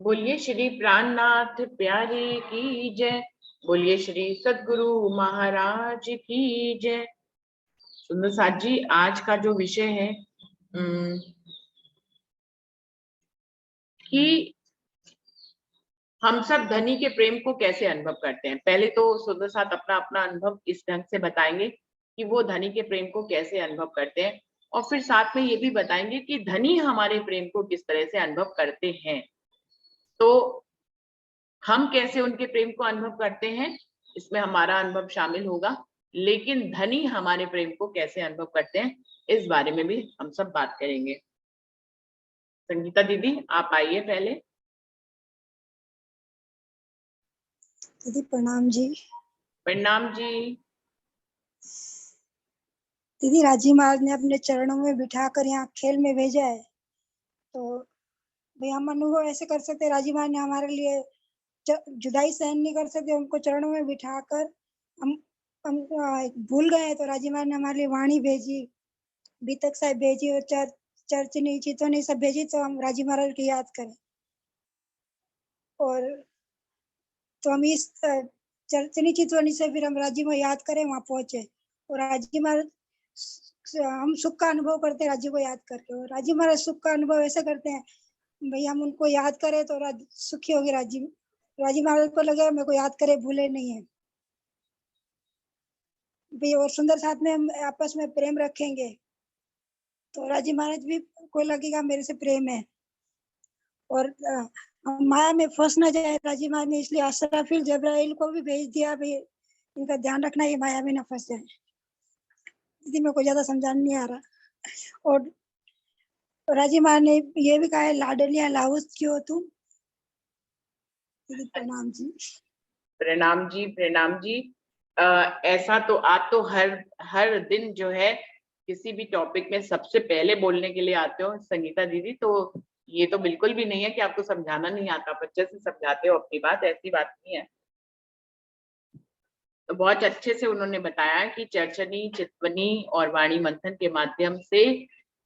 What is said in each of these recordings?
बोलिए श्री प्राणनाथ प्यारे की जय। बोलिए श्री सद्गुरु महाराज की जय। सुंदर साथ जी, आज का जो विषय है कि हम सब धनी के प्रेम को कैसे अनुभव करते हैं। पहले तो सुंदर साथ अपना अपना अनुभव इस ढंग से बताएंगे कि वो धनी के प्रेम को कैसे अनुभव करते हैं, और फिर साथ में ये भी बताएंगे कि धनी हमारे प्रेम को किस तरह से अनुभव करते हैं। तो हम कैसे उनके प्रेम को अनुभव करते हैं, इसमें हमारा अनुभव शामिल होगा, लेकिन धनी हमारे प्रेम को कैसे अनुभव करते हैं इस बारे में भी हम सब बात करेंगे। संगीता दीदी आप आइए पहले। दीदी प्रणाम जी। प्रणाम जी। दीदी राजी महाराज ने अपने चरणों में बिठाकर यहाँ खेल में भेजा है, तो भाई हम अनुभव ऐसे कर सकते, राजी महाराज ने हमारे लिए जुदाई सहन नहीं कर सकते, उनको चरणों में बिठाकर हम भूल गए तो राजी महाराज ने हमारे लिए वाणी भेजी, बीतक साहब भेजी और चर्चनी चितौनी सब भेजी, तो हम राजी महाराज की याद करें। और तो हम इस चर्चनी चितौनी से फिर हम राजी में याद करें, वहां पहुंचे और राजी महाराज हम सुख का अनुभव करते हैं राजी को याद करके। और राजी महाराज सुख का अनुभव ऐसे करते हैं भाई, हम उनको याद करें तो सुखी होगी राजी महाराज को लगे मेरे को याद करे, भूले नहीं है भाई। और सुंदर साथ में हम आपस में प्रेम रखेंगे तो राजी महाराज भी को लगेगा मेरे से प्रेम है। और माया में फंस ना जाए राजी महाराज ने, इसलिए असराफिल जब्राइल को भी भेज दिया भाई, इनका ध्यान रखना ये माया में ना फंस जाए। दीदी मेरे को ज्यादा समझाने नहीं आ रहा। और राजी महाराज ने ये भी कहा है, लाडलिया लाउस क्यों तुम। दीदी प्रणाम जी। प्रणाम जी। प्रणाम जी। ऐसा तो आप तो हर दिन जो है किसी भी टॉपिक में सबसे पहले बोलने के लिए आते हो संगीता दीदी, तो ये तो बिल्कुल भी नहीं है कि आपको समझाना नहीं आता, बच्चे से समझाते हो अपनी बात, ऐसी बात नहीं है। तो बहुत अच्छे से उन्होंने बताया कि चर्चनी चितवनी और वाणी मंथन के माध्यम से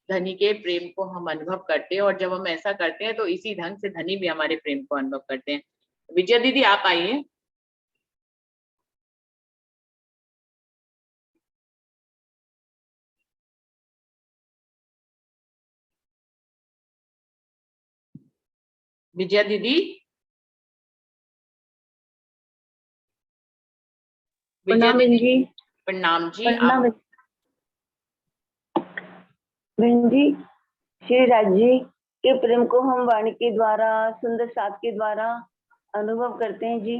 धनी के प्रेम को हम अनुभव करते हैं, और जब हम ऐसा करते हैं तो इसी ढंग से धनी भी हमारे प्रेम को अनुभव करते हैं। विजय दीदी आप आइए। विजया दीदी। विजया प्रणाम दीदी जी। प्रणाम जी। प्रणाम आप बहन जी। श्री राज जी के प्रेम को हम वाणी के द्वारा, सुंदर साथ के द्वारा अनुभव करते हैं जी।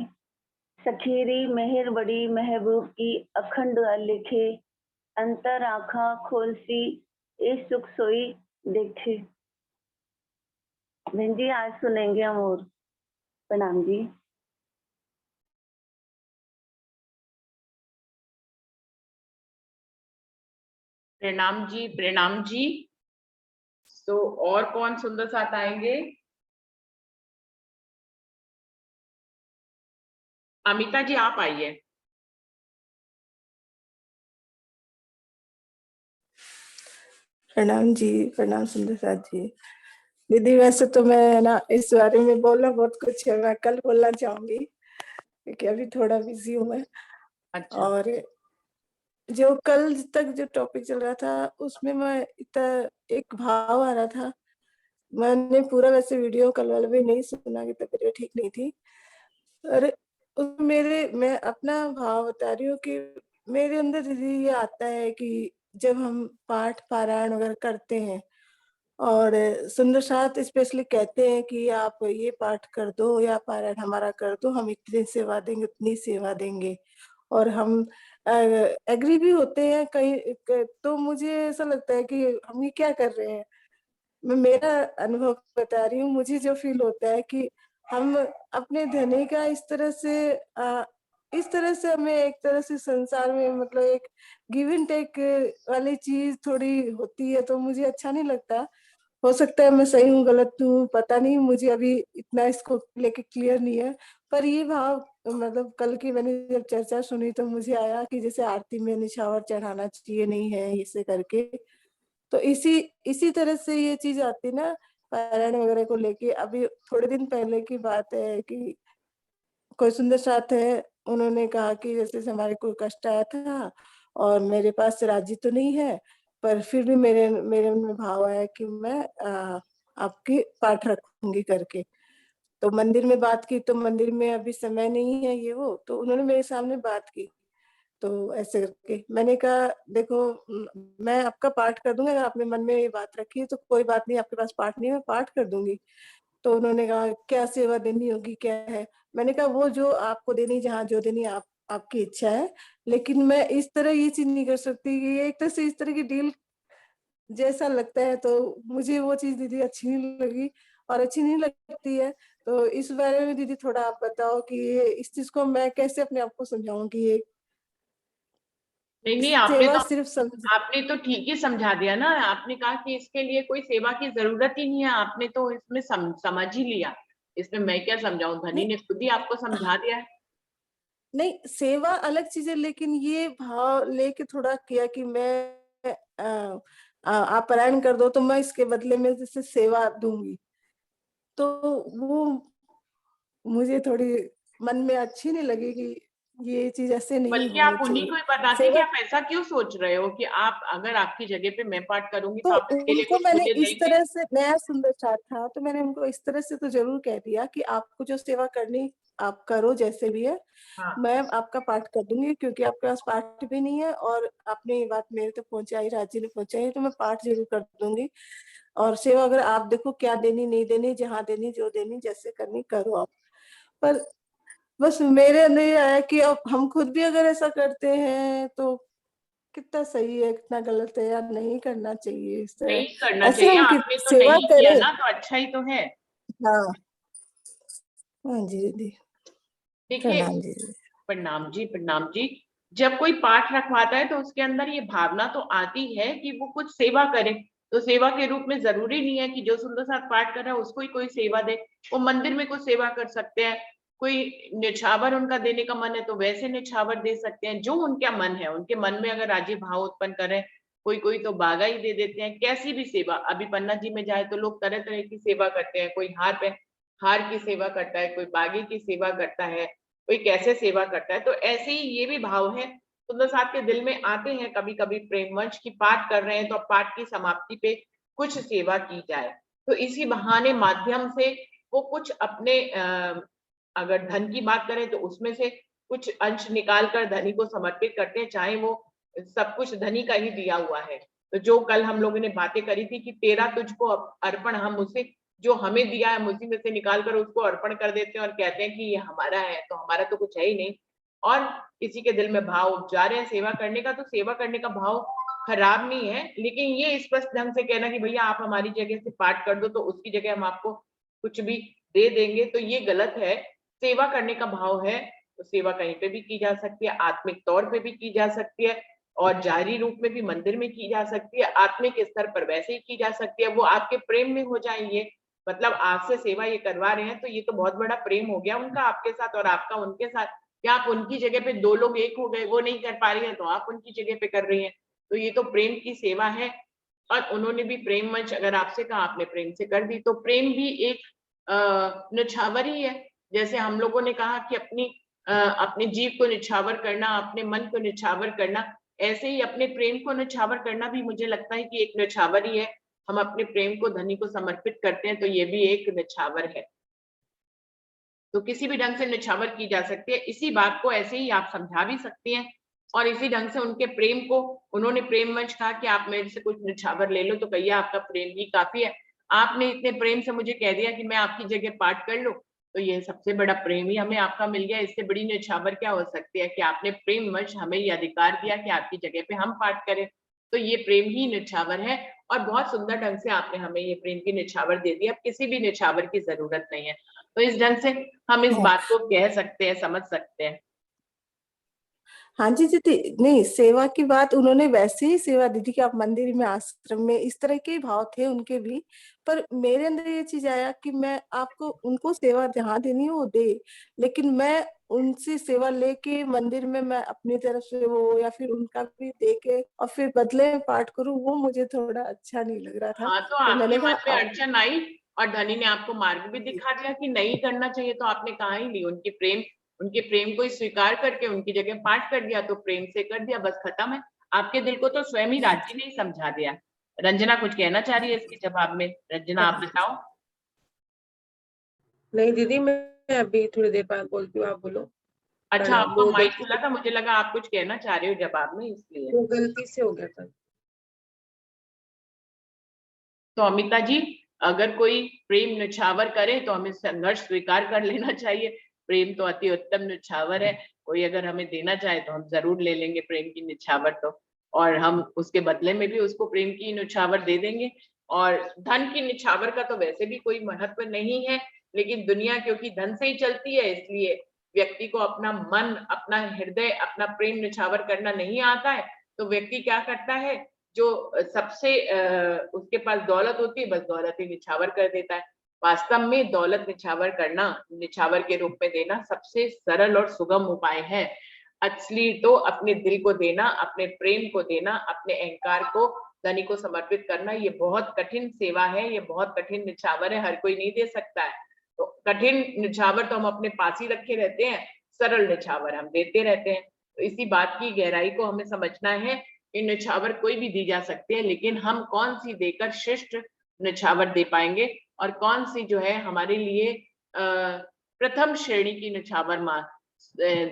सखीरी मेहर बड़ी महबूब की अखंड लिखे, अंतर आखा खोलसी ए सुख सोई देखे। बहन जी आज सुनेंगे हम और। प्रणाम जी। प्रणाम जी। प्रणाम जी। तो और कौन सुंदर साथ आएंगे? अमिता जी आप आइए। प्रणाम जी। प्रणाम सुंदर साथ जी। दीदी वैसे तो मैं ना इस बारे में बोलना बहुत कुछ है, मैं कल बोलना चाहूंगी क्योंकि अभी थोड़ा बिजी हूँ मैं। अच्छा। और जो कल तक जो टॉपिक चल रहा था उसमें मैं इतना एक भाव आ रहा था, मैंने पूरा वैसे वीडियो कल वाला भी नहीं सुना कि तबीयत ठीक नहीं थी। और मैं अपना भाव बता रही हूँ कि मेरे अंदर दीदी ये आता है कि जब हम पाठ पारायण वगैरह करते हैं और सुंदर साथ स्पेशली कहते हैं कि आप ये पाठ कर दो या पारायण हमारा कर दो, हम इतनी सेवा देंगे उतनी सेवा देंगे, और हम एग्री भी होते हैं कहीं। तो मुझे ऐसा लगता है कि हम ये क्या कर रहे हैं। मैं मेरा अनुभव बता रही हूँ, मुझे जो फील होता है कि हम अपने धनी का इस तरह से हमें एक तरह से संसार में मतलब एक गिव एंड टेक वाली चीज थोड़ी होती है, तो मुझे अच्छा नहीं लगता। हो सकता है मैं सही हूँ गलत हूँ पता नहीं, मुझे अभी इतना इसको लेके क्लियर नहीं है। पर ये भाव मतलब कल की मैंने जब चर्चा सुनी तो मुझे आया कि जैसे आरती में निछावर चढ़ाना चाहिए नहीं है इसे करके, तो इसी इसी तरह से ये चीज आती ना पारायण वगैरह को लेके। अभी थोड़े दिन पहले की बात है कि कोई सुंदर साथ है, उन्होंने कहा कि जैसे हमारे को कष्ट आया था और मेरे पास राजी तो नहीं है, पर फिर भी मेरे मेरे मन में भाव आया कि मैं आपकी पाठ रखूंगी करके। तो मंदिर में बात की, तो मंदिर में अभी समय नहीं है ये वो, तो उन्होंने मेरे सामने बात की। तो ऐसे करके मैंने कहा देखो मैं आपका पाठ कर दूंगी, अगर आपने मन में ये बात रखी है तो कोई बात नहीं, आपके पास पाठ नहीं है, मैं पाठ कर दूंगी। तो उन्होंने कहा क्या सेवा देनी होगी, क्या है? मैंने कहा वो जो आपको देनी, जहाँ जो देनी आप आपकी इच्छा है, लेकिन मैं इस तरह ये चीज नहीं कर सकती कि ये एक तरह से इस तरह की डील जैसा लगता है, तो मुझे वो चीज दीदी अच्छी नहीं लगी और अच्छी नहीं लगती है। तो इस बारे में दीदी थोड़ा आप बताओ कि ये इस चीज को मैं कैसे अपने आप को समझाऊं कि ये नहीं नहीं, सेवा सिर्फ समझ। आपने तो ठीक ही समझा दिया ना। आपने कहा कि इसके लिए कोई सेवा की जरूरत ही नहीं है, आपने तो इसमें समझ ही लिया। इसमें मैं क्या समझाऊं, धनी नहीं ने खुद ही आपको समझा दिया है। नहीं, सेवा अलग चीज है, लेकिन ये भाव लेके थोड़ा किया कि मैं आप पलायन कर दो तो मैं इसके बदले में जैसे सेवा दूंगी, तो वो मुझे थोड़ी मन में अच्छी नहीं लगी कि ये चीज ऐसे नहीं बल्कि होनी आप उन्हीं चाहिए। को ही बताते कि सेवा आप ऐसा क्यों सोच रहे हो कि आप अगर आपकी जगह पे मैं पाठ करूंगी तो तो आप इसके लिए उनको कुछ मैंने मुझे इस देंगे। तरह से, नया सुंदर साथ था तो मैंने उनको इस तरह से तो जरूर कह दिया कि आपको जो सेवा करनी आप करो जैसे भी है, हाँ मैं आपका पाठ कर दूंगी, क्योंकि आपके पास पाठ भी नहीं है और आपने ये बात मेरे तक पहुंचाई, राजी ने पहुंचाई, तो मैं पाठ जरूर कर दूंगी। और सेवा अगर आप देखो क्या देनी नहीं देनी, जहाँ देनी जो देनी जैसे करनी करो आप। पर बस मेरे अंदर ये आया कि अब हम खुद भी अगर ऐसा करते हैं तो कितना सही है कितना गलत है, या नहीं करना चाहिए इस तरह। नहीं करना ऐसे चाहिए, हम आपने तो सेवा नहीं किया करें। ना तो अच्छा ही तो है। हाँ हाँ जी दीदी, देखिए, प्रणाम जी। प्रणाम जी, प्रणाम जी। जब कोई पाठ रखवाता है तो उसके अंदर ये भावना तो आती है कि वो कुछ सेवा करे। तो सेवा के रूप में जरूरी नहीं है कि जो सुंदर साथ पाठ कर रहा है उसको ही कोई सेवा दे। वो मंदिर में कुछ सेवा कर सकते हैं, कोई निछावर उनका देने का मन है तो वैसे निछावर दे सकते हैं, जो उनका मन है। उनके मन में अगर राजी भाव उत्पन्न करे, कोई कोई तो बागा ही दे देते हैं। कैसी भी सेवा, अभी पन्ना जी में जाए तो लोग तरह तरह की सेवा करते हैं। कोई हार पे हार की सेवा करता है, कोई बागे की सेवा करता है, कोई कैसे सेवा करता है। तो ऐसे ही ये भी भाव है, सुंदर साथ के दिल में आते हैं। कभी कभी प्रेम वंश की पाठ कर रहे हैं तो पाठ की समाप्ति पे कुछ सेवा की जाए, तो इसी बहाने माध्यम से वो कुछ अपने अगर धन की बात करें तो उसमें से कुछ अंश निकाल कर धनी को समर्पित करते हैं, चाहे वो सब कुछ धनी का ही दिया हुआ है। तो जो कल हम लोगों ने बातें करी थी कि तेरा तुझको अर्पण, हम उसे जो हमें दिया है उसी में से निकाल कर उसको अर्पण कर देते हैं और कहते हैं कि ये हमारा है, तो हमारा तो कुछ है ही नहीं। और किसी के दिल में भाव उपजा रहे हैं सेवा करने का, तो सेवा करने का भाव खराब नहीं है, लेकिन ये स्पष्ट ढंग से कहना कि भैया आप हमारी जगह से पाठ कर दो तो उसकी जगह हम आपको कुछ भी दे देंगे, तो ये गलत है। सेवा करने का भाव है तो सेवा कहीं पे भी की जा सकती है, आत्मिक तौर पे भी की जा सकती है और जाहिरी रूप में भी मंदिर में की जा सकती है, आत्मिक स्तर पर वैसे ही की जा सकती है। वो आपके प्रेम में हो जाएंगे, मतलब आपसे सेवा ये करवा रहे हैं तो ये तो बहुत बड़ा प्रेम हो गया उनका आपके साथ और आपका उनके साथ। या आप उनकी जगह पे दो लोग एक हो गए, वो नहीं कर पा रही है तो आप उनकी जगह पे कर रही हैं, तो ये तो प्रेम की सेवा है। और उन्होंने भी प्रेम मंच अगर आपसे कहा, आपने प्रेम से कर दी, तो प्रेम भी एक निछावर ही है। जैसे हम लोगों ने कहा कि अपने जीव को निछावर करना, अपने मन को निछावर करना, ऐसे ही अपने प्रेम को निछावर करना भी मुझे लगता है कि एक निछावर ही है। हम अपने प्रेम को धनी को समर्पित करते हैं तो ये भी एक निछावर है। तो किसी भी ढंग से निछावर की जा सकती है, इसी बात को ऐसे ही आप समझा भी सकती हैं। और इसी ढंग से उनके प्रेम को, उन्होंने प्रेम वंश कहा कि आप मेरे से कुछ निछावर ले लो, तो कहिए आपका प्रेम ही काफी है। आपने इतने प्रेम से मुझे कह दिया कि मैं आपकी जगह पाठ कर लूं, तो ये सबसे बड़ा प्रेम ही हमें आपका मिल गया। इससे बड़ी निछावर क्या हो सकती है कि आपने प्रेम वंश हमें ये अधिकार दिया कि आपकी जगह पे हम पाठ करें, तो ये प्रेम ही निछावर है। और बहुत सुंदर ढंग से आपने हमें ये प्रेम की निछावर दे दी, अब किसी भी निछावर की जरूरत नहीं है। तो इस ढंग से हम इस हाँ बात को कह सकते हैं, समझ सकते हैं। हाँ जी दीदी, नहीं सेवा की बात उन्होंने वैसे ही सेवा दी थी कि आप मंदिर में आश्रम में, इस तरह के भाव थे उनके भी। पर मेरे अंदर ये चीज आया कि मैं आपको उनको सेवा जहाँ देनी है वो दे, लेकिन मैं उनसे सेवा लेके मंदिर में मैं अपनी तरफ से वो या फिर उनका भी दे के और फिर बदले में पाठ करूं, वो मुझे थोड़ा अच्छा नहीं लग रहा था। हाँ, तो तो आपके मैंने कहा मन में अड़चन आई और धनी ने आपको मार्ग भी दिखा दिया कि नहीं करना चाहिए, तो आपने कहा ही नहीं। उनके प्रेम को ही स्वीकार करके उनकी जगह पाठ कर दिया, तो प्रेम से कर दिया, बस खत्म है। आपके दिल को तो स्वयं ही राजी ने ही समझा दिया। रंजना कुछ कहना चाह रही है इसके जवाब में? रंजना आप बताओ। नहीं दीदी, मैं अभी थोड़ी देर बाद बोलती हूँ, आप बोलो। अच्छा, आपको वो माइक खुला था, मुझे लगा आप कुछ कहना चाह रहे हो जवाब में, इसलिए। वो गलती से हो गया था। तो अमिता जी, अगर कोई प्रेम निछावर करे तो हमें संघर्ष स्वीकार कर लेना चाहिए। प्रेम तो अति उत्तम निछावर है। कोई अगर हमें देना चाहे तो हम जरूर ले लेंगे प्रेम की निछावर तो, और हम उसके बदले में भी उसको प्रेम की निछावर दे देंगे। और धन की निछावर का तो वैसे भी कोई महत्व नहीं है, लेकिन दुनिया क्योंकि धन से ही चलती है, इसलिए व्यक्ति को अपना मन, अपना हृदय, अपना प्रेम निछावर करना नहीं आता है, तो व्यक्ति क्या करता है, जो सबसे उसके पास दौलत होती है, बस दौलत ही निछावर कर देता है। वास्तव में दौलत निछावर करना, निछावर के रूप में देना सबसे सरल और सुगम उपाय है। असली तो अपने दिल को देना, अपने प्रेम को देना, अपने अहंकार को धनी को समर्पित करना, ये बहुत कठिन सेवा है, ये बहुत कठिन निछावर है, हर कोई नहीं दे सकता है। तो कठिन निछावर तो हम अपने पास ही रखे रहते हैं, सरल निछावर हम देते रहते हैं। तो इसी बात की गहराई को हमें समझना है कि निछावर कोई भी दी जा सकती है, लेकिन हम कौन सी देकर श्रेष्ठ निछावर दे पाएंगे, और कौन सी जो है हमारे लिए प्रथम श्रेणी की निछावर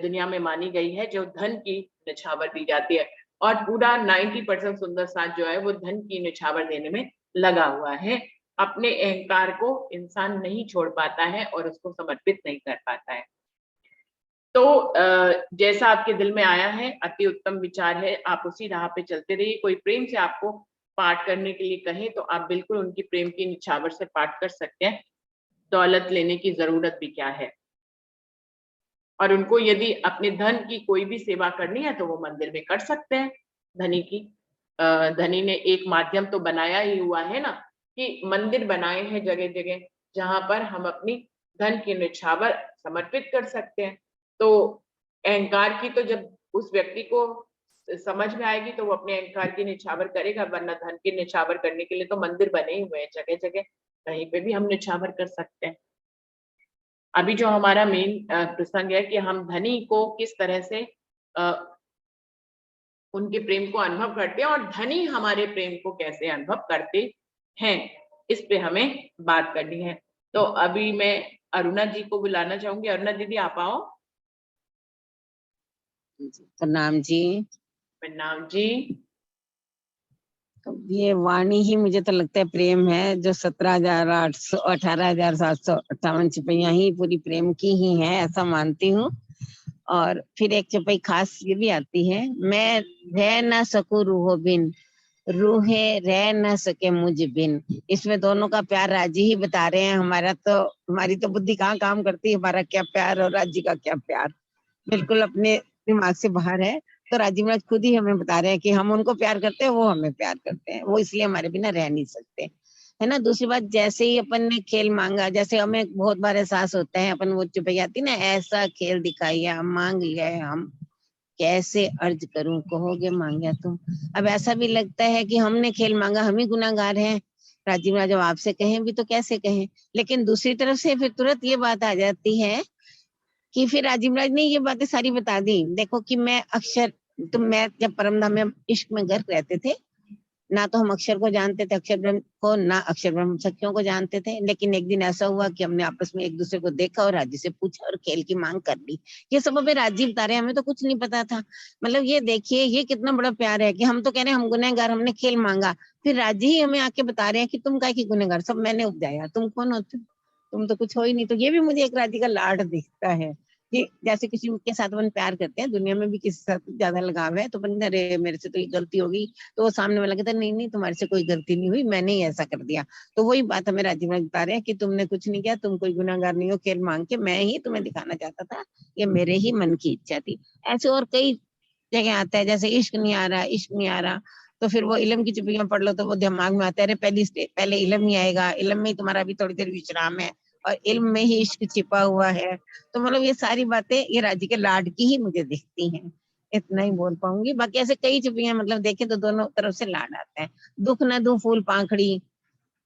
दुनिया में मानी गई है, जो धन की निछावर दी जाती है। और पूरा 90% सुंदर साथ जो है वो धन की निछावर देने में लगा हुआ है। अपने अहंकार को इंसान नहीं छोड़ पाता है और उसको समर्पित नहीं कर पाता है। तो जैसा आपके दिल में आया है, अति उत्तम विचार है, आप उसी राह पे चलते रहिए। कोई प्रेम से आपको पाठ करने के लिए कहे तो आप बिल्कुल उनकी प्रेम की निछावर से पाठ कर सकते हैं। दौलत लेने की जरूरत भी क्या है। और उनको यदि अपने धन की कोई भी सेवा करनी है तो वो मंदिर में कर सकते हैं। धनी की धनी ने एक माध्यम तो बनाया ही हुआ है ना, कि मंदिर बनाए हैं जगह जगह, जहां पर हम अपनी धन की निछावर समर्पित कर सकते हैं। तो अहंकार की तो जब उस व्यक्ति को समझ में आएगी तो वो अपने अहंकार की निछावर करेगा, वरना धन की निछावर करने के लिए तो मंदिर बने ही हुए हैं जगह जगह, कहीं पे भी हम निछावर कर सकते हैं। अभी जो हमारा मेन प्रसंग है कि हम धनी को किस तरह से उनके प्रेम को अनुभव करते हैं, और धनी हमारे प्रेम को कैसे अनुभव करते हैं, इस पे हमें बात करनी है। तो अभी मैं अरुणा जी को बुलाना चाहूंगी। अरुणा दीदी आप आओ। प्रणाम जी। प्रणाम जी। तो ये वाणी ही मुझे तो लगता है प्रेम है, जो 17,800 18,758 चुपैया ही पूरी प्रेम की ही है, ऐसा मानती हूँ। और फिर एक चुपई खास ये भी आती है, मैं रह न सकूं रूहो बिन, रूहे रह न सके मुझ बिन। इसमें दोनों का प्यार राजी ही बता रहे हैं। हमारी तो बुद्धि कहाँ काम करती है, हमारा क्या प्यार और राजी का क्या प्यार, बिल्कुल अपने दिमाग से बाहर है। तो राजीव महाराज खुद ही हमें बता रहे हैं कि हम उनको प्यार करते हैं, वो हमें प्यार करते हैं, वो इसलिए हमारे बिना रह नहीं सकते, है ना। दूसरी बात, जैसे ही अपन ने खेल मांगा, जैसे हमें बहुत बार एहसास होता है, अपन वो चुपैया आती ना, ऐसा खेल दिखाइए मांग लिया है हम, कैसे अर्ज करूं कहोगे मांगा तुम। अब ऐसा भी लगता है कि हमने खेल मांगा, हम ही गुनाहगार हैं। राजीव महाराज जब आपसे कहें भी तो कैसे कहें। लेकिन दूसरी तरफ से फिर तुरंत ये बात आ जाती है कि फिर राजीव महाराज ने ये बातें सारी बता दी। देखो कि मैं जब परमधाम में इश्क में गर्क रहते थे, ना तो हम अक्षर को जानते थे, अक्षर ब्रह्म को, ना अक्षर ब्रह्म सखियों को जानते थे। लेकिन एक दिन ऐसा हुआ कि हमने आपस में एक दूसरे को देखा और राजी से पूछा और खेल की मांग कर ली। ये सब हमें राजीव बता रहे हैं, हमें तो कुछ नहीं पता था। मतलब ये देखिए, ये कितना बड़ा प्यार है कि हम तो कह रहे हैं हम गुनहगार, हमने खेल मांगा, फिर राजी ही हमें आके बता रहे हैं कि तुम काय की गुनहगार, सब मैंने उपजाया, तुम कौन होते, तुम तो कुछ हो ही नहीं। तो ये भी मुझे एक राजी का लाड दिखता है कि जैसे किसी के साथ अपन प्यार करते हैं, दुनिया में भी किसी के साथ ज्यादा लगाव है, तो अपन अरे मेरे से तो ये गलती होगी, तो वो सामने वाला कहता है नहीं नहीं तुम्हारे से कोई गलती नहीं हुई, मैंने ही ऐसा कर दिया। तो वही बात हमें राजीव महाराज बता रहे हैं कि तुमने कुछ नहीं किया, तुम कोई गुनाहगार नहीं हो खेल मांग के, मैं ही तुम्हें दिखाना चाहता था, ये मेरे ही मन की इच्छा थी। ऐसे और कई जगह आता है, जैसे इश्क नहीं आ रहा, इश्क नहीं आ रहा, तो फिर वो इल्म की चुपियां पढ़ लो तो वो दिमाग में आता है, अरे पहले इल्म ही आएगा, इल्म में ही तुम्हारा भी थोड़ी देर विश्राम है, और इल्म में ही इश्क छिपा हुआ है। तो मतलब ये सारी बातें ये राजी के लाड की ही मुझे दिखती हैं। इतना ही बोल पाऊंगी, बाकी ऐसे कई चुपियां मतलब देखे तो दोनों तरफ से लाड आता है। दुख न दूं फूल पाखड़ी,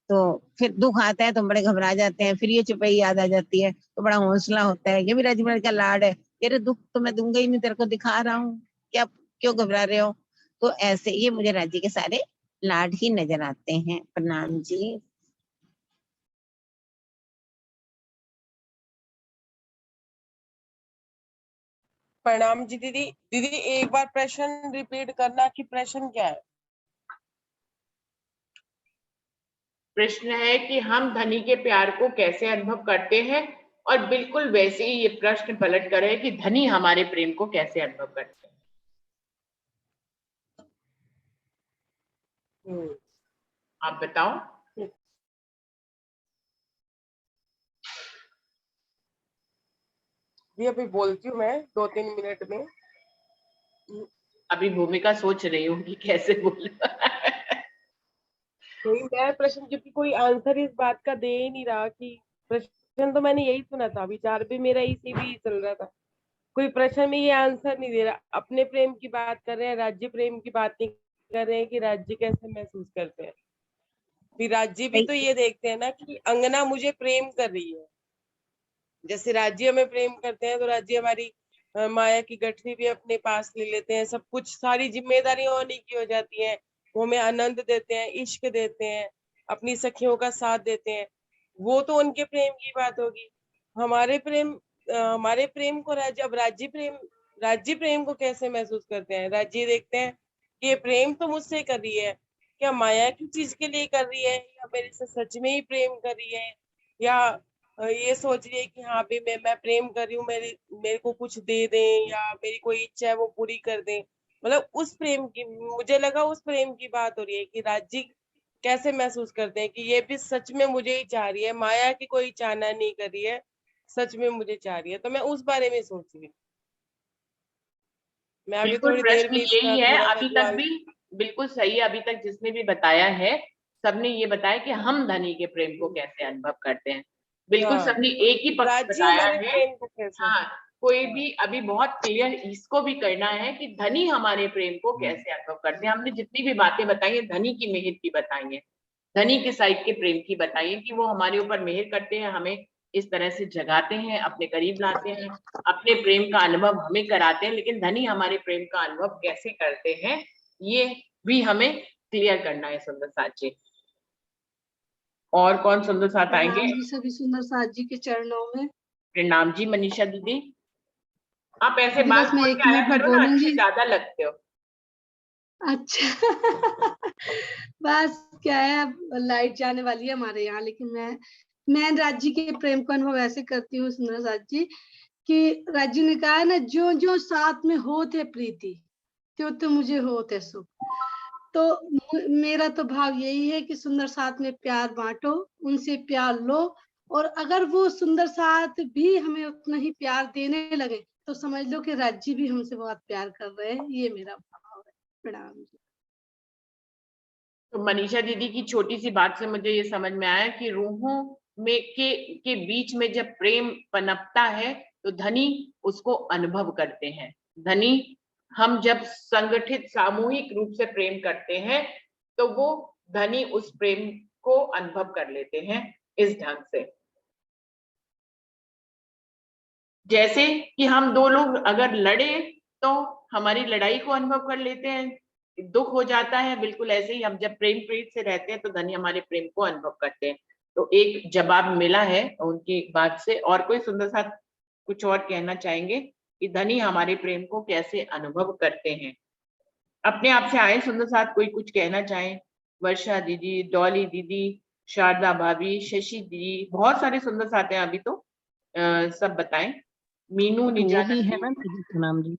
तो फिर दुख आता है तो हम बड़े घबरा जाते हैं, फिर ये चुपई याद आ जाती है तो बड़ा हौसला होता है। ये भी राजी महाराज का लाड है, तेरे दुख तो मैं दूंगा ही नहीं, तेरे को दिखा रहा हूँ, क्या क्यों घबरा रहे हो। तो ऐसे ये मुझे राजी के सारे लाड ही नजर आते हैं। प्रणाम जी। प्रणाम जी दीदी। दीदी एक बार प्रश्न रिपीट करना कि प्रश्न क्या है। प्रश्न है कि हम धनी के प्यार को कैसे अनुभव करते हैं, और बिल्कुल वैसे ही ये प्रश्न पलट कर है कि धनी हमारे प्रेम को कैसे अनुभव करते हैं। आप बताओ। जी अभी बोलती हूँ मैं 2-3 मिनट में। अभी भूमिका सोच रही हूँ कि कैसे बोलूं। नहीं, मैं प्रश्न, क्योंकि कोई आंसर इस बात का दे ही नहीं रहा कि प्रश्न तो मैंने यही सुना था, विचार भी मेरा इसी भी चल रहा था। कोई प्रश्न में ये आंसर नहीं दे रहा। अपने प्रेम की बात कर रहे हैं, राज्य प्रेम की बात नहीं कर रहे हैं कि राज्य कैसे महसूस करते हैं। फिर राज्य भी तो ये देखते हैं ना कि अंगना मुझे प्रेम कर रही है। जैसे राज्य हमें प्रेम करते हैं तो राज्य हमारी माया की गठरी भी अपने पास ले लेते हैं, सब कुछ सारी जिम्मेदारियां उन्हीं की हो जाती हैं। वो हमें आनंद देते हैं, इश्क देते हैं, अपनी सखियों का साथ देते हैं। वो तो उनके प्रेम की बात होगी। हमारे प्रेम को राज्य, अब राज्य प्रेम को कैसे महसूस करते हैं। राज्य देखते हैं कि ये प्रेम तो मुझसे कर रही है, क्या माया की चीज के लिए कर रही है, या मेरे से सच में ही प्रेम कर रही है, या ये सोच रही है कि हाँ भी मैं प्रेम कर रही हूँ, मेरे को कुछ दे दें या मेरी कोई इच्छा है वो पूरी कर दें। मतलब उस प्रेम की, मुझे लगा उस प्रेम की बात हो रही है कि राज्य कैसे महसूस करते हैं कि ये भी सच में मुझे ही चाह रही है, माया की कोई चाहना नहीं कर रही है, सच में मुझे चाह रही है। तो मैं उस बारे में सोच रही हूँ। मैं अभी बिल्कुल थोड़ी देर प्रश्न में इसका यही है, थोड़ा सा अभी जो तक भी बिल्कुल सही। अभी तक जिसने भी बताया है, सबने ये बताया कि हम धनी के प्रेम को कैसे अनुभव करते हैं। बिल्कुल हाँ, सबने एक ही पक्ष राज्य बताया हमारे है। प्रेम को कैसे। हाँ, कोई भी अभी बहुत क्लियर इसको भी करना है कि धनी हमारे प्रेम को कैसे अनुभव करते हैं। हमने जितनी भी बातें बताई है धनी की मेहर की बताई है, धनी के साइड के प्रेम की बताई है कि वो हमारे ऊपर मेहर करते हैं, हमें इस तरह से जगाते हैं, अपने करीब लाते हैं, अपने प्रेम का अनुभव हमें कराते हैं। लेकिन धनी हमारे प्रेम का अनुभव कैसे करते हैं, ये भी हमें क्लियर करना है सुंदर साथ जी। और कौन सुंदर साथ आएंगे? प्रणाम जी सभी सुंदर साथ जी के चरणों में। प्रणाम जी मनीषा दीदी। आप ऐसे दीदी बात बस मैं बोल 1 के आया मिनट में करो ना, अच्छे बोलूंगी। ज्यादा लगते हो। अच्छा। बस क्या है, अब लाइट जाने वाली है हमारे यहाँ, लेकिन मैं राज्य के प्रेम का अनुभव ऐसे करती हूँ सुंदर साथ जी कि राज्य ने कहा है ना, जो जो साथ में होते प्रीति त्यो तो मुझे होते सुख। तो मेरा तो भाव यही है कि सुंदर साथ में प्यार बांटो, उनसे प्यार लो, और अगर वो सुंदर साथ भी हमें उतना ही प्यार देने लगे तो समझ लो कि राज्य भी हमसे बहुत प्यार कर रहे हैं। ये मेरा भाव है। प्रणाम जी। तो मनीषा दीदी की छोटी सी बात से मुझे ये समझ में आया कि रूहों में के बीच में जब प्रेम पनपता है तो धनी उसको अनुभव करते हैं। धनी, हम जब संगठित सामूहिक रूप से प्रेम करते हैं तो वो धनी उस प्रेम को अनुभव कर लेते हैं इस ढंग से। जैसे कि हम दो लोग अगर लड़े तो हमारी लड़ाई को अनुभव कर लेते हैं, दुख हो जाता है। बिल्कुल ऐसे ही हम जब प्रेम प्रीत से रहते हैं तो धनी हमारे प्रेम को अनुभव करते हैं। तो एक जवाब मिला है उनकी बात से। और कोई सुंदर साथ कुछ और कहना चाहेंगे कि धनी हमारे प्रेम को कैसे अनुभव करते हैं? अपने आप से आए सुंदर साथ, कोई कुछ कहना चाहे? वर्षा दीदी, डॉली दीदी, शारदा भाभी, शशि दीदी, बहुत सारे सुंदर साथ हैं अभी तो। सब बताएं। मीनू, वो निजाना भी है जी। ना दीदी। प्रणाम जी।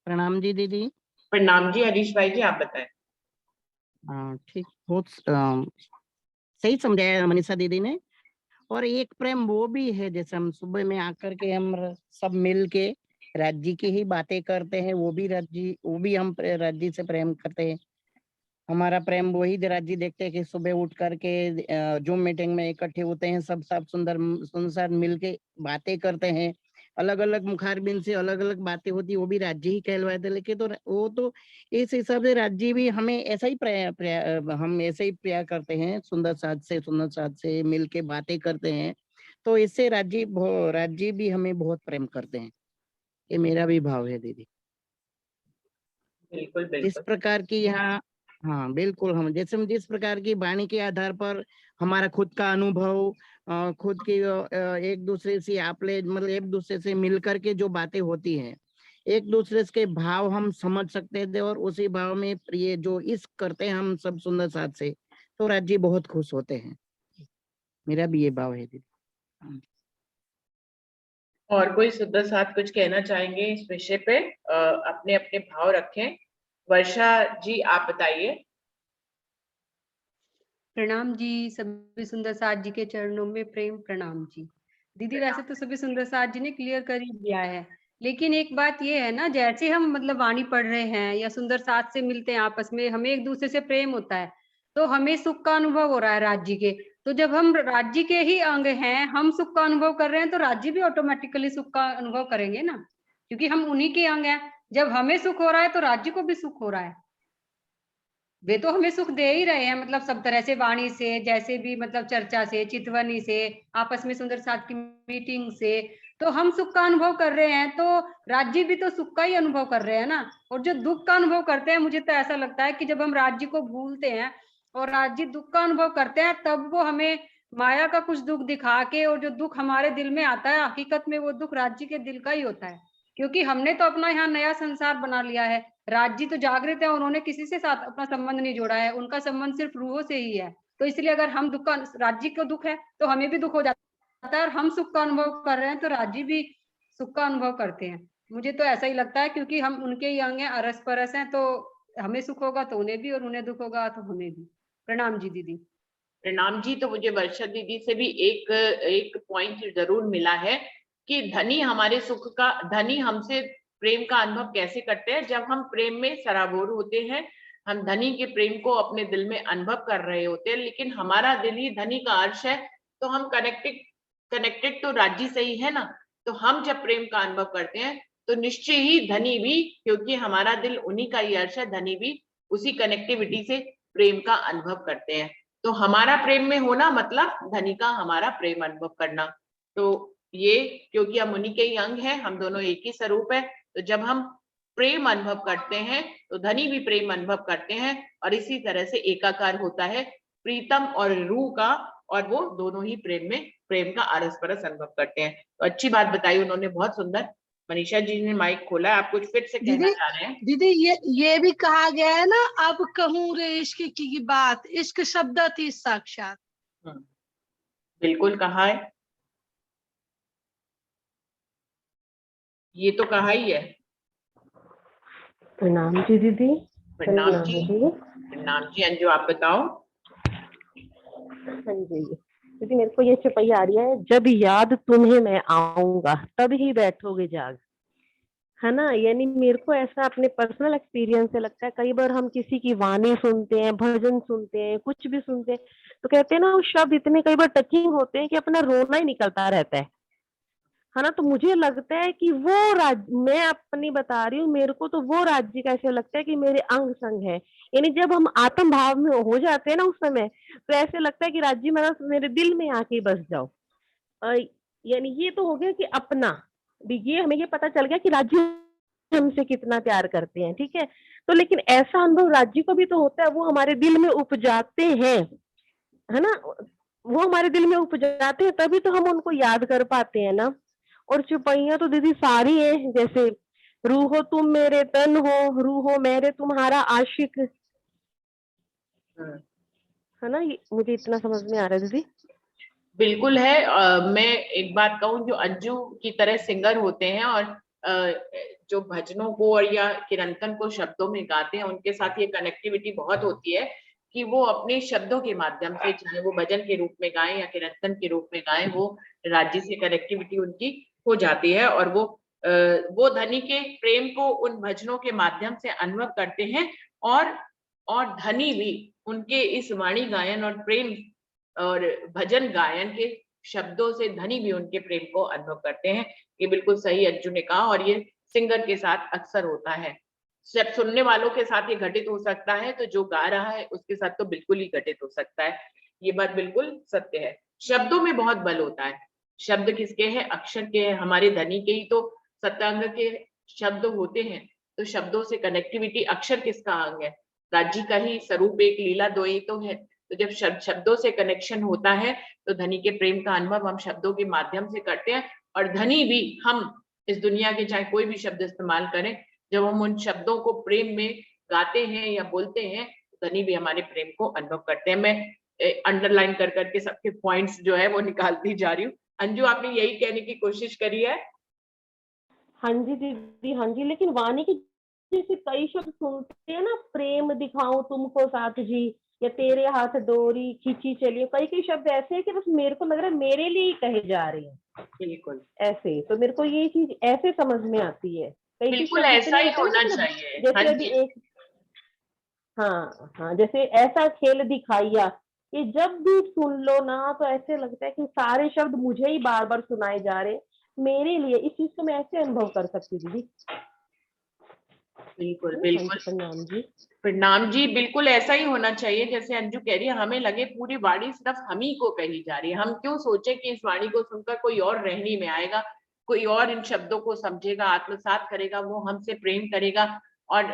प्रणाम जी दीदी। प्रणाम जी हरीश भाई जी, आप बताएं। हाँ ठीक, बहुत सही समझाया मनीषा दीदी ने। और एक प्रेम वो भी है, जैसे हम सुबह में आकर के हम सब मिल के राज्य की ही बातें करते हैं, वो भी हम राज्य से प्रेम करते हैं। हमारा प्रेम वही राज्य देखते हैं कि सुबह उठ करके जूम मीटिंग में इकट्ठे होते हैं, सब सब सुंदर सुंदर मिल के बातें करते हैं, अलग अलग मुखारबिन से अलग अलग बातें होती, वो भी राज्य ही कहलवाए थे। लेकिन तो वो तो इस हिसाब से राज्य भी हमें ऐसा ही हम ऐसे ही प्यार करते हैं, सुंदर साथ से मिल के बातें करते हैं, तो इससे राज्य भी हमें बहुत प्रेम करते हैं। ये मेरा भी भाव है दीदी। बिल्कुल जिस बिल्कुल। प्रकार की यहाँ, हाँ बिल्कुल, हम जिस प्रकार की वाणी के आधार पर हमारा खुद का अनुभव, खुद की एक दूसरे से आपले मतलब एक दूसरे से मिलकर के जो बातें होती हैं, एक दूसरे के भाव हम समझ सकते थे, और उसी भाव में ये जो इश्क करते हैं हम सब सुंदर साथ से, तो राज्य बहुत खुश होते हैं। मेरा भी ये भाव है दीदी। और कोई सुंदर साथ कुछ कहना चाहेंगे इस विषय पे? अपने अपने भाव रखें। वर्षा जी आप बताइए। प्रणाम जी, सभी सुंदर साथ जी के चरणों में प्रेम प्रणाम जी। दीदी वैसे तो सभी सुंदर साथ जी ने क्लियर कर ही दिया है, लेकिन एक बात ये है ना, जैसे हम मतलब वाणी पढ़ रहे हैं या सुंदर साथ से मिलते हैं आपस में, हमें एक दूसरे से प्रेम होता है, तो हमें सुख का अनुभव हो रहा है राज्य के। तो जब हम राज्य के ही अंग हैं, हम सुख का अनुभव कर रहे हैं, तो राज्य भी ऑटोमेटिकली सुख का अनुभव करेंगे ना, क्योंकि हम उन्हीं के अंग हैं। जब हमें सुख हो रहा है तो राज्य को भी सुख हो रहा है। वे तो हमें सुख दे ही रहे हैं, मतलब सब तरह से, वाणी से, जैसे भी मतलब चर्चा से, चितवनी से, आपस में सुंदर साथ की मीटिंग से, तो हम सुख का अनुभव कर रहे हैं, तो राज्य भी तो सुख का ही अनुभव कर रहे हैं ना। और जो दुख का अनुभव करते हैं, मुझे तो ऐसा लगता है कि जब हम राज्य को भूलते हैं और राज्य दुख का अनुभव करते हैं, तब वो हमें माया का कुछ दुख दिखा के, और जो दुख हमारे दिल में आता है, हकीकत में वो दुख राज्य के दिल का ही होता है, क्योंकि हमने तो अपना यहाँ नया संसार बना लिया है। राज्य तो जागृत है, उन्होंने किसी से साथ अपना संबंध नहीं जोड़ा है, उनका संबंध सिर्फ रूहों से ही है। तो इसलिए अगर हम दुख का, राज्य को दुख है तो हमें भी दुख हो जाता है, और हम सुख का अनुभव कर रहे हैं तो राज्य भी सुख का अनुभव करते हैं। मुझे तो ऐसा ही लगता है, क्योंकि हम उनके ही अंग हैं, अरस परस हैं, तो हमें सुख होगा तो उन्हें भी, और उन्हें दुख होगा तो हमें भी। प्रणाम जी दीदी। प्रणाम जी। तो मुझे वर्षा दीदी से भी एक पॉइंट जरूर मिला है कि धनी हमारे सुख का, धनी हमसे प्रेम का अनुभव कैसे करते हैं? जब हम प्रेम में सराबोर होते हैं, हम धनी के प्रेम को अपने दिल में अनुभव कर रहे होते हैं, लेकिन हमारा दिल ही धनी का अर्श है, तो हम कनेक्टेड तो राज्य से ही है ना। तो हम जब प्रेम का अनुभव करते हैं तो निश्चय ही धनी भी, क्योंकि हमारा दिल उन्हीं का ही अर्श है, धनी भी उसी कनेक्टिविटी से प्रेम का अनुभव करते हैं। तो हमारा प्रेम में होना मतलब धनी का हमारा प्रेम अनुभव करना। तो ये, क्योंकि हम उन्हीं के ही अंग हैं, हम दोनों एक ही स्वरूप है, तो जब हम प्रेम अनुभव करते हैं तो धनी भी प्रेम अनुभव करते हैं, और इसी तरह से एकाकार होता है प्रीतम और रूह का, और वो दोनों ही प्रेम का अरस परस अनुभव करते हैं। तो अच्छी बात बताई उन्होंने, बहुत सुंदर। मनीषा जी ने माइक खोला है, आप कुछ फिर से कहना चाह रहे हैं? दीदी ये भी कहा गया है ना, अब कहूँ रे इश्क की बात, इश्क शब्द थी साक्षात। बिल्कुल कहा है, ये तो कहा ही है। प्रणाम जी दीदी। प्रणाम जी। प्रणाम जी। अंजू आप बताओ। हाँ जी दीदी, मेरे को ये चौपाई आ रही है, जब याद तुम्हें मैं आऊंगा तब ही बैठोगे जाग, है ना। यानी मेरे को ऐसा अपने पर्सनल एक्सपीरियंस से लगता है, कई बार हम किसी की वाणी सुनते हैं, भजन सुनते हैं, कुछ भी सुनते हैं, तो कहते हैं ना, वो शब्द इतने कई बार टचिंग होते हैं कि अपना रोना ही निकलता रहता है ना। तो मुझे लगता है कि वो मैं अपनी बता रही हूँ, मेरे को तो वो राज्य का ऐसे लगता है कि मेरे अंग संग है। यानी जब हम आत्म भाव में हो जाते हैं ना उस समय, तो ऐसे लगता है कि राज्य मेरे दिल में आके बस जाओ। यानी ये तो हो गया कि अपना भी, ये हमें ये पता चल गया कि राज्य हमसे कितना प्यार करते हैं, ठीक है। तो लेकिन ऐसा अनुभव राज्य को भी तो होता है, वो हमारे दिल में उपजाते हैं, है ना। वो हमारे दिल में उपजाते हैं, तभी तो हम उनको याद कर पाते हैं ना। और चौपाइयां तो दीदी सारी है, जैसे रूहो तुम मेरे तन हो, रूहो मेरे तुम्हारा आशिक, है ना। मुझे इतना समझ में आ रहा है दीदी। बिल्कुल है। मैं एक बात कहूँ, जो अंजू की तरह सिंगर होते हैं और जो भजनों को और या कीर्तन को शब्दों में गाते हैं, उनके साथ ये कनेक्टिविटी बहुत होती है कि वो अपने शब्दों के माध्यम से, चाहे वो भजन के रूप में गाएं या कीर्तन के रूप में गाएं, वो राज्य से कनेक्टिविटी उनकी हो जाती है, और वो धनी के प्रेम को उन भजनों के माध्यम से अनुभव करते हैं, और धनी भी उनके इस वाणी गायन और प्रेम और भजन गायन के शब्दों से धनी भी उनके प्रेम को अनुभव करते हैं। ये बिल्कुल सही अंजू ने कहा, और ये सिंगर के साथ अक्सर होता है। जब सुनने वालों के साथ ये घटित हो सकता है, तो जो गा रहा है उसके साथ तो बिल्कुल ही घटित हो सकता है। ये बात बिल्कुल सत्य है। शब्दों में बहुत बल होता है। शब्द किसके हैं? अक्षर के हैं। हमारे धनी के ही तो सप्तांग के शब्द होते हैं। तो शब्दों से कनेक्टिविटी, अक्षर किसका अंग है? राज्य का ही स्वरूप, एक लीला दो ही तो है। तो जब शब्दों से कनेक्शन होता है, तो धनी के प्रेम का अनुभव हम शब्दों के माध्यम से करते हैं। और धनी भी, हम इस दुनिया के चाहे कोई भी शब्द इस्तेमाल करें, जब हम उन शब्दों को प्रेम में गाते हैं या बोलते हैं, तो धनी भी हमारे प्रेम को अनुभव करते हैं। मैं अंडरलाइन कर करके सबके पॉइंट्स जो है वो निकालती जा रही हूँ। अंजू, आपने यही कहने की कोशिश करी है? हाँ जी दीदी, हाँ जी। लेकिन वाणी के जैसे कई शब्द सुनते हैं ना, प्रेम दिखाऊं तुमको साथ जी, या तेरे हाथ डोरी खींची चलिए, कई कई शब्द ऐसे हैं कि बस मेरे को लग रहा है मेरे लिए ही कहे जा रहे हैं बिल्कुल ऐसे। तो मेरे को ये चीज ऐसे समझ में आती है। कई कई बिल्कुल शब्द ऐसा इतने ही होते हैं ना, होना मतलब चाहिए। हाँ जैसे अभी जी, एक, हाँ हाँ, जैसे ऐसा खेल दिखाइया, ये जब भी सुन लो ना तो ऐसे लगता है कि सारे शब्द मुझे ही बार बार सुनाए जा रहे हैं, मेरे लिए। इस चीज को मैं ऐसे अनुभव कर सकती हूँ दीदी। बिल्कुल हाँ बिल्कुल। जी, प्रणाम जी। प्रणाम जी, बिल्कुल ऐसा ही होना चाहिए। जैसे अंजू कह रही है, हमें लगे पूरी वाणी सिर्फ हम ही को कही जा रही है। हम क्यों सोचे कि इस वाणी को सुनकर कोई और रहनी में आएगा, कोई और इन शब्दों को समझेगा, आत्मसात करेगा, वो हमसे प्रेम करेगा, और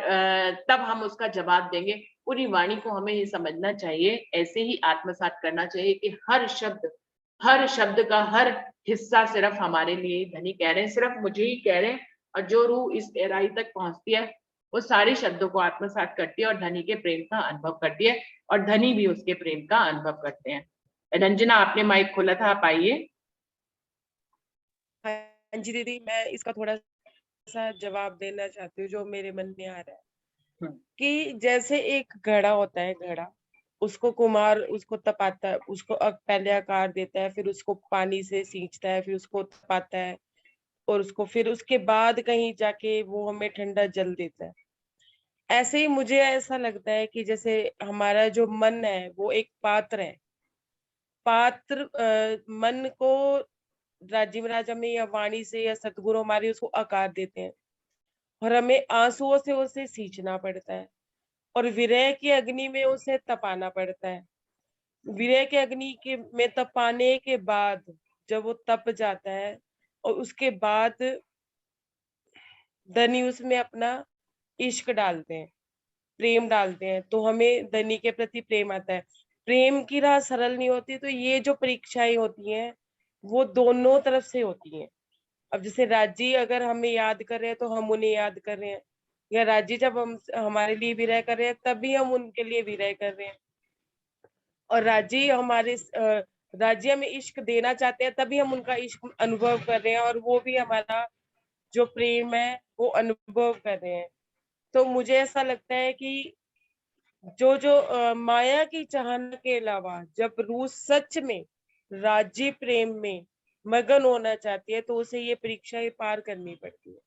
तब हम उसका जवाब देंगे। पूरी वाणी को हमें ये समझना चाहिए, ऐसे ही आत्मसात करना चाहिए कि हर शब्द का हर हिस्सा सिर्फ हमारे लिए ही धनी कह रहे हैं, सिर्फ मुझे ही कह रहे हैं। और जो रूह इस गहराई तक पहुंचती है, वो सारे शब्दों को आत्मसात करती है और धनी के प्रेम का अनुभव करती है, और धनी भी उसके प्रेम का अनुभव करते हैं। रंजना, आपने माइक खोला था, आप आइए। हाँ जी दीदी, मैं इसका थोड़ा सा जवाब देना चाहती हूँ जो मेरे मन में आ रहा है। कि जैसे एक घड़ा होता है, घड़ा, उसको कुम्हार उसको तपाता है, उसको पहले आकार देता है, फिर उसको पानी से सींचता है, फिर उसको तपाता है, और उसको फिर उसके बाद कहीं जाके वो हमें ठंडा जल देता है। ऐसे ही मुझे ऐसा लगता है कि जैसे हमारा जो मन है वो एक पात्र है। पात्र मन को राजीव राजा में या वाणी से या सतगुरु हमारे उसको आकार देते हैं, और हमें आंसुओं से उसे सींचना पड़ता है, और विरह की अग्नि में उसे तपाना पड़ता है। विरह के अग्नि के में तपाने के बाद जब वो तप जाता है, और उसके बाद धनी उसमें अपना इश्क डालते हैं, प्रेम डालते हैं, तो हमें धनी के प्रति प्रेम आता है। प्रेम की राह सरल नहीं होती, तो ये जो परीक्षाएं होती हैं वो दोनों तरफ से होती हैं। अब जैसे राजी अगर हमें याद कर रहे हैं तो हम उन्हें याद कर रहे हैं, या राजी जब हम हमारे लिए विरह कर रहे हैं तभी हम उनके लिए विरह कर रहे हैं, और राजी हमें इश्क देना चाहते हैं तभी हम उनका इश्क अनुभव कर रहे हैं, और वो भी हमारा जो प्रेम है वो अनुभव कर रहे हैं। तो मुझे ऐसा लगता है कि जो जो माया की चाहना के अलावा जब रूह सच में राज्य प्रेम में मगन होना चाहती है, तो उसे ये परीक्षाएं पार करनी पड़ती है।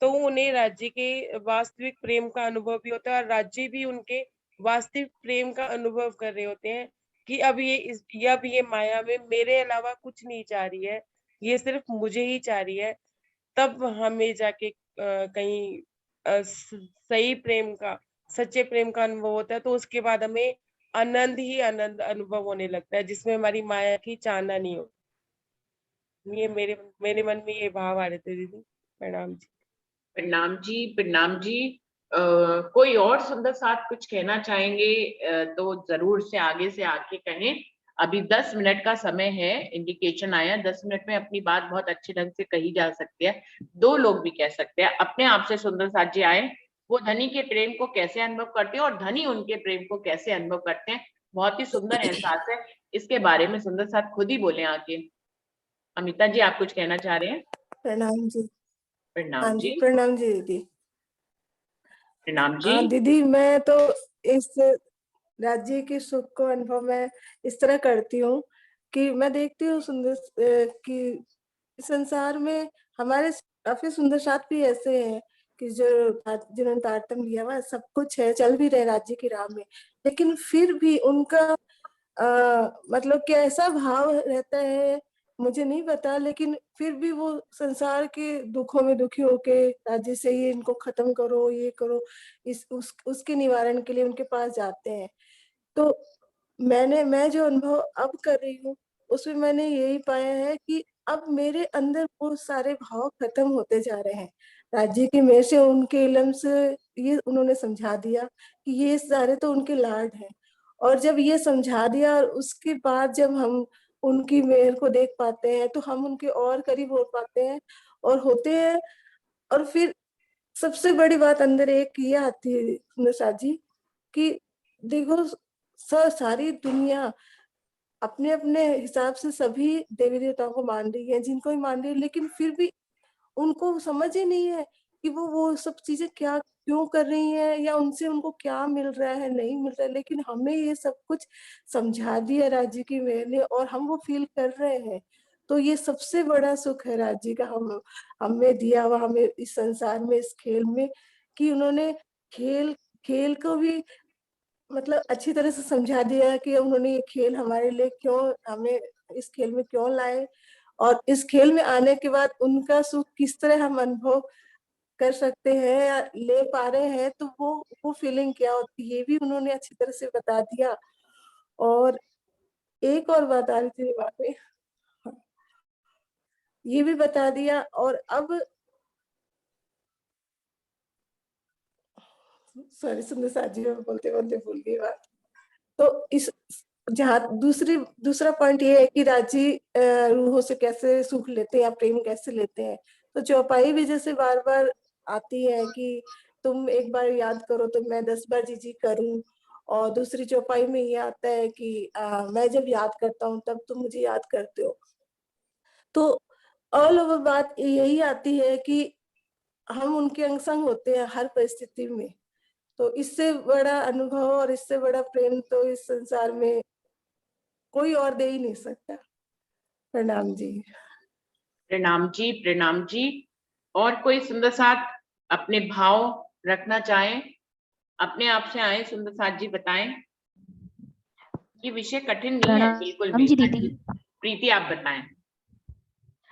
तो उन्हें राज्य के वास्तविक प्रेम का अनुभव भी होता है, और राज्य भी उनके वास्तविक प्रेम का अनुभव कर रहे होते हैं कि अब ये माया में मेरे अलावा कुछ नहीं चाह रही है, ये सिर्फ मुझे ही चाह रही है। तब हमें जाके कहीं सही प्रेम का, सच्चे प्रेम का अनुभव होता है, तो उसके बाद हमें आनंद ही आनंद अनुभव होने लगता है, जिसमें हमारी माया की चाहना नहीं हो। ये मेरे मेरे मन में ये भाव आ रहे थे दीदी। प्रणाम जी। प्रणाम जी, प्रणाम जी। कोई और सुंदर साथ कुछ कहना चाहेंगे तो जरूर से आगे कहें। अभी 10 मिनट का समय है, इंडिकेशन आया, 10 मिनट में अपनी बात बहुत अच्छे ढंग से कही जा सकती है। 2 लोग भी कह सकते हैं। अपने आप से सुंदर साथ जी आए, वो धनी के प्रेम को कैसे अनुभव करते हैं और धनी उनके प्रेम को कैसे अनुभव करते हैं। बहुत ही सुंदर एहसास है, इसके बारे में सुंदर साथ खुद ही बोले आके। अमिता जी, आप कुछ कहना चाह रहे हैं? प्रणाम जी। प्रणाम हाँ जी। जी, प्रणाम जी दीदी। प्रणाम जी। हाँ दीदी, मैं तो इस राज्य के सुख को अनुभव मैं इस तरह करती हूँ कि मैं देखती हूँ कि संसार में हमारे काफी सुंदर साथ भी ऐसे हैं कि जिन्होंने तारतम्य लिया हुआ है, सब कुछ है, चल भी रहे राज्य की राह में, लेकिन फिर भी उनका मतलब कि ऐसा भाव रहता है मुझे नहीं पता, लेकिन फिर भी वो संसार के दुखों में दुखी होके राज्य से ये इनको खत्म करो, ये करो, उसके निवारण के लिए उनके पास जाते हैं। तो मैं जो अनुभव अब कर रही हूँ उसमें मैंने यही पाया है कि अब मेरे अंदर वो सारे भाव खत्म होते जा रहे हैं। राज्य की मेहर से, उनके इल्म से ये उन्होंने समझा दिया कि ये सारे तो उनके लाड हैं। और जब ये समझा दिया और उसके बाद जब हम उनकी मेहर को देख पाते हैं तो हम उनके और करीब हो पाते हैं और होते हैं। और फिर सबसे बड़ी बात अंदर एक ये आती है निशा जी कि देखो, सारी दुनिया अपने अपने हिसाब से सभी देवी देवताओं को मान रही है, जिनको भी मान रही है, लेकिन फिर भी उनको समझ ही नहीं है कि वो सब चीजें क्या क्यों कर रही हैं या उनसे उनको क्या मिल रहा है, नहीं मिल रहा है। लेकिन हमें ये सब कुछ समझा दिया राज्य की मेहर ने और हम वो फील कर रहे हैं। तो ये सबसे बड़ा सुख है राज्य का, हमें दिया हुआ, हमें इस संसार में, इस खेल में, कि उन्होंने खेल खेल को भी मतलब अच्छी तरह से समझा दिया कि उन्होंने ये खेल हमारे लिए क्यों, हमें इस खेल में क्यों लाए और इस खेल में आने के बाद उनका सुख किस तरह हम अनुभव कर सकते हैं या ले पा रहे हैं। तो वो फीलिंग क्या होती है ये भी उन्होंने अच्छी तरह से बता दिया। और एक और बात आ रही थी दिमाग में, ये भी बता दिया। और अब सॉरी सुंदर साथ जी, मैं बोलते बोलते भूल गई बात। तो इस जहाँ दूसरा पॉइंट ये है कि राजी रूहों से कैसे सुख लेते हैं या प्रेम कैसे लेते हैं। तो चौपाई भी जैसे बार बार आती है कि तुम एक बार याद करो तो मैं 10 बार जी जी करूं। और दूसरी चौपाई में ये आता है कि मैं जब याद करता हूँ तब तुम मुझे याद करते हो। तो ऑल ओवर बात यही आती है कि हम उनके अंग संग होते हैं हर परिस्थिति में। तो इससे बड़ा अनुभव और इससे बड़ा प्रेम तो इस संसार में कोई और दे ही नहीं सकता। प्रणाम जी। प्रणाम जी, प्रणाम जी। और कोई सुंदर साथ अपने भाव रखना चाहे, अपने आप से आए सुंदर साथ जी, बताएं। ये विषय कठिन नहीं है बिल्कुल प्रणाम भी। जी दीदी। प्रीति आप बताएं।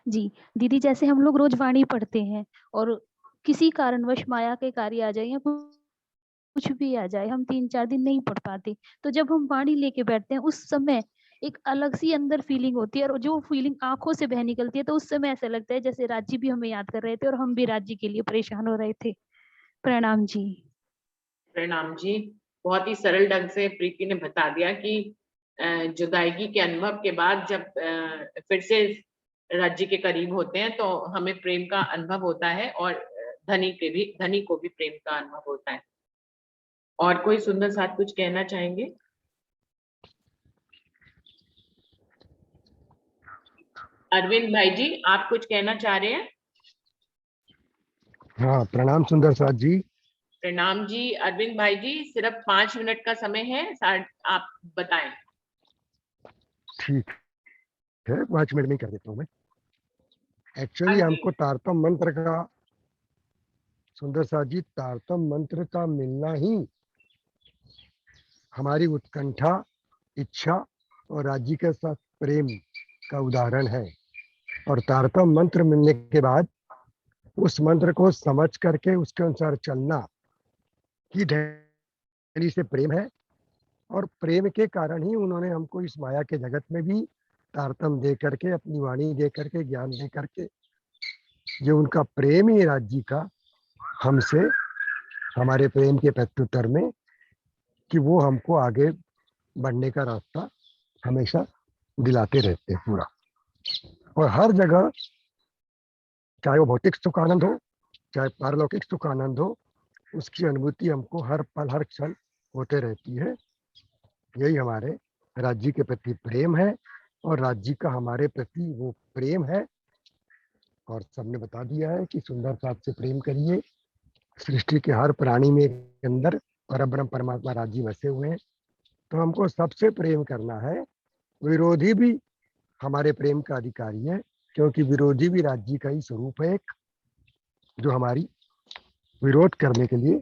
जी दीदी, जैसे हम लोग रोज वाणी पढ़ते हैं और किसी कारणवश माया के कार्य आ जाए या कुछ भी आ जाए, हम 3-4 दिन नहीं पढ़ पाते, तो जब हम वाणी लेके बैठते हैं उस समय एक अलग सी अंदर फीलिंग होती है और जो फीलिंग आंखों से बह निकलती है, तो उस समय ऐसा लगता है जैसे राज्य भी हमें याद कर रहे थे और हम भी राज्य के लिए परेशान हो रहे थे। प्रणाम जी। प्रणाम जी। बहुत ही सरल ढंग से प्रीति ने बता दिया कि जुदाई के अनुभव के बाद जब फिर से राज्य के करीब होते हैं तो हमें प्रेम का अनुभव होता है और धनी को भी प्रेम का अनुभव होता है। और कोई सुंदर साथ कुछ कहना चाहेंगे? अरविंद भाई जी, आप कुछ कहना चाह रहे हैं? हाँ, प्रणाम सुंदर साथ जी। प्रणाम जी। अरविंद भाई जी, सिर्फ 5 मिनट का समय है, आप बताएं। ठीक है, 5 मिनट में कर देता हूँ मैं। एक्चुअली हमको तारतम मंत्र का, सुंदर साथ जी, तारतम मंत्र का मिलना ही हमारी उत्कंठा, इच्छा और राज्य के साथ प्रेम का उदाहरण है। और तारतम मंत्र मिलने के बाद उस मंत्र को समझ करके उसके अनुसार चलना ही धनी से प्रेम है। और प्रेम के कारण ही उन्होंने हमको इस माया के जगत में भी तारतम दे करके, अपनी वाणी दे करके, ज्ञान दे करके, जो उनका प्रेम ही राज्य का हमसे, हमारे प्रेम के प्रत्युत्तर में, कि वो हमको आगे बढ़ने का रास्ता हमेशा दिलाते रहते हैं पूरा। और हर जगह, चाहे वो भौतिक सुख आनंद हो, चाहे पारलौकिक सुख आनंद हो, उसकी अनुभूति हमको हर पल हर क्षण होते रहती है। यही हमारे राज्य के प्रति प्रेम है और राज्य का हमारे प्रति वो प्रेम है। और सबने बता दिया है कि सुंदर साथ से प्रेम करिए। सृष्टि के हर प्राणी में अंदर परब्रह्म परमात्मा राज्य बसे हुए हैं, तो हमको सबसे प्रेम करना है। विरोधी भी हमारे प्रेम का अधिकारी है, क्योंकि विरोधी भी राज्य का ही स्वरूप है एक, जो हमारी विरोध करने के लिए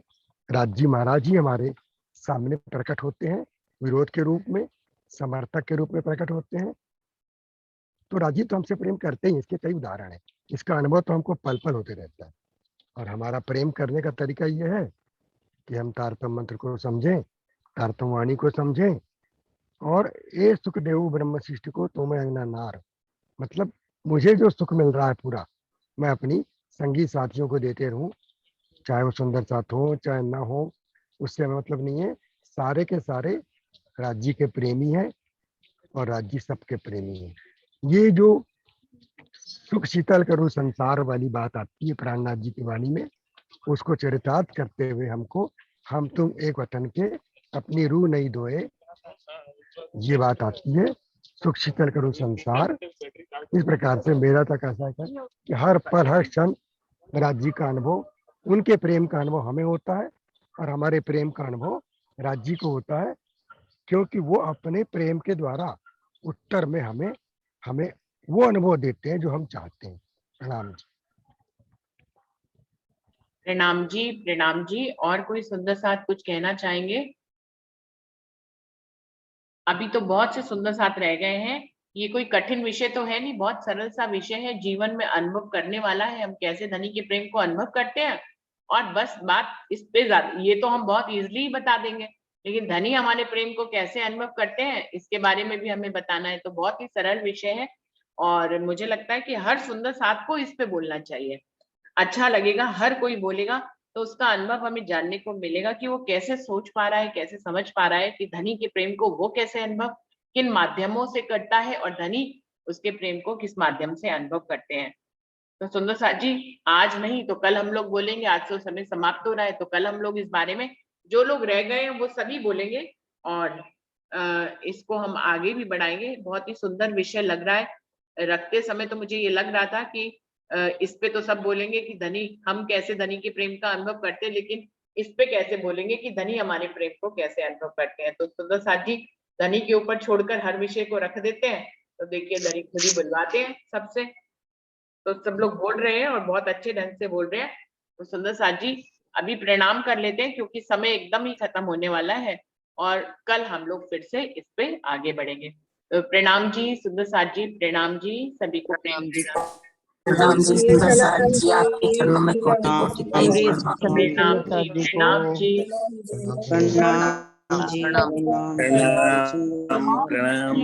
राज्य महाराज ही हमारे सामने प्रकट होते हैं, विरोध के रूप में, समर्थक के रूप में प्रकट होते हैं। तो राजी तो हमसे प्रेम करते ही, इसके कई उदाहरण है। इसका अनुभव तो हमको पल पल होते रहता है। और हमारा प्रेम करने का तरीका ये है कि हम तारतम मंत्र को समझें, तारतम वाणी को समझें, और ए सुख देव ब्रह्म सृष्टि को तो मैं अंगना नार, मतलब मुझे जो सुख मिल रहा है पूरा, मैं अपनी संगी साथियों को देते रहूं, चाहे वो सुंदर साथ हो चाहे ना हो, उससे हमें मतलब नहीं है। सारे के सारे राज्य के प्रेमी हैं और राज्य सबके प्रेमी हैं। ये जो सुख शीतल करूं संसार वाली बात आती है प्राणनाथ जी की वाणी में, उसको चरितार्थ करते हुए हमको हम तुम एक वतन के अपनी रूह नहीं धोए, ये बात आती है। सुख शीतल करूं संसार, इस प्रकार से मेरा तक ऐसा है कि हर पल हर क्षण राज्य का अनुभव, उनके प्रेम का अनुभव हमें होता है और हमारे प्रेम का अनुभव राज्य को होता है, क्योंकि वो अपने प्रेम के द्वारा उत्तर में हमें हमें वो अनुभव देते हैं जो हम चाहते हैं। प्रणाम जी। प्रणाम जी, प्रणाम जी। और कोई सुंदर साथ कुछ कहना चाहेंगे? अभी तो बहुत से सुंदर साथ रह गए हैं। ये कोई कठिन विषय तो है नहीं, बहुत सरल सा विषय है, जीवन में अनुभव करने वाला है, हम कैसे धनी के प्रेम को अनुभव करते हैं। और बस बात इस पे ये तो हम बहुत इजीली ही बता देंगे, लेकिन धनी हमारे प्रेम को कैसे अनुभव करते हैं इसके बारे में भी हमें बताना है। तो बहुत ही सरल विषय है और मुझे लगता है कि हर सुंदर साथ को इस पे बोलना चाहिए, अच्छा लगेगा। हर कोई बोलेगा तो उसका अनुभव हमें जानने को मिलेगा कि वो कैसे सोच पा रहा है, कैसे समझ पा रहा है कि धनी के प्रेम को वो कैसे अनुभव किन माध्यमों से करता है और धनी उसके प्रेम को किस माध्यम से अनुभव करते हैं। तो सुंदर साथ जी, आज नहीं तो कल हम लोग बोलेंगे। आज तो समय समाप्त हो रहा है, तो कल हम लोग इस बारे में, जो लोग रह गए हैं वो सभी बोलेंगे और इसको हम आगे भी बढ़ाएंगे। बहुत ही सुंदर विषय लग रहा है। रखते समय तो मुझे ये लग रहा था कि इस पे तो सब बोलेंगे कि धनी, हम कैसे धनी के प्रेम का अनुभव करते हैं, लेकिन इस पे कैसे बोलेंगे कि धनी हमारे प्रेम को कैसे अनुभव करते हैं। तो सुंदर साथ जी, धनी के ऊपर छोड़कर हर विषय को रख देते हैं। तो देखिए धनी खुद ही बुलवाते हैं सबसे। तो सब लोग बोल रहे हैं और बहुत अच्छे ढंग से बोल रहे हैं। तो सुंदर साथ जी अभी प्रणाम कर लेते हैं, क्योंकि समय एकदम ही खत्म होने वाला है और कल हम लोग फिर से इस पे आगे बढ़ेंगे। तो प्रणाम जी सुंदर साथ जी, प्रणाम जी, सभी को प्रेम जी। प्रणाम जी सुंदर साथ जी, आपके चरणों में कोटि कोटि प्रणाम जी प्रणाम। सभी प्रणाम सुंदर जी, साथ जी को। प्रणाम जी। प्रणाम जी, प्रणाम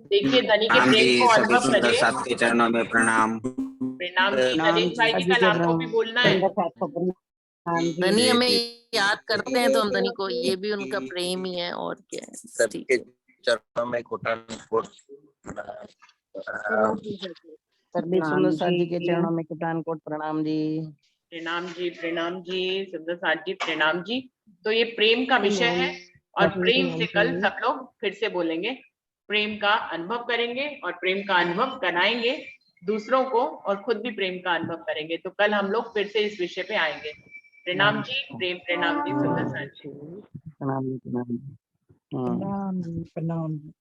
देखिए धनी के प्रणाम प्रेम जी, को सभी अनुभव सुंदर करिए। साथ के चरणों में प्रणाम। प्रणाम जी। प्रणाम नरेश जी भाई जी, सभी कल के आपको भी बोलना है। सुंदर साथ को प्रणाम जी। धनी हमें जी, याद करते हैं तो हम धनी को, ये भी उनका प्रेम ही है और क्या है। ठीक सबके है। चरणों में कोटि कोटि प्रणाम। सभी सुंदर साथ जी के चरणों में कोटान कोट प्रणाम जी। प्रणाम जी, प्रणाम जी, सुंदर साथ जी, प्रणाम जी। तो ये प्रेम का विषय है और प्रेम से कल सब लोग फिर से बोलेंगे, प्रेम का अनुभव करेंगे और प्रेम का अनुभव कराएंगे दूसरों को और खुद भी प्रेम का अनुभव करेंगे। तो कल हम लोग फिर से इस विषय पे आएंगे। प्रणाम जी, प्रेम प्रणाम जी सुंदर साथ जी। प्रणाम जी, प्रणाम जी। प्रणाम जी, प्रणाम जी।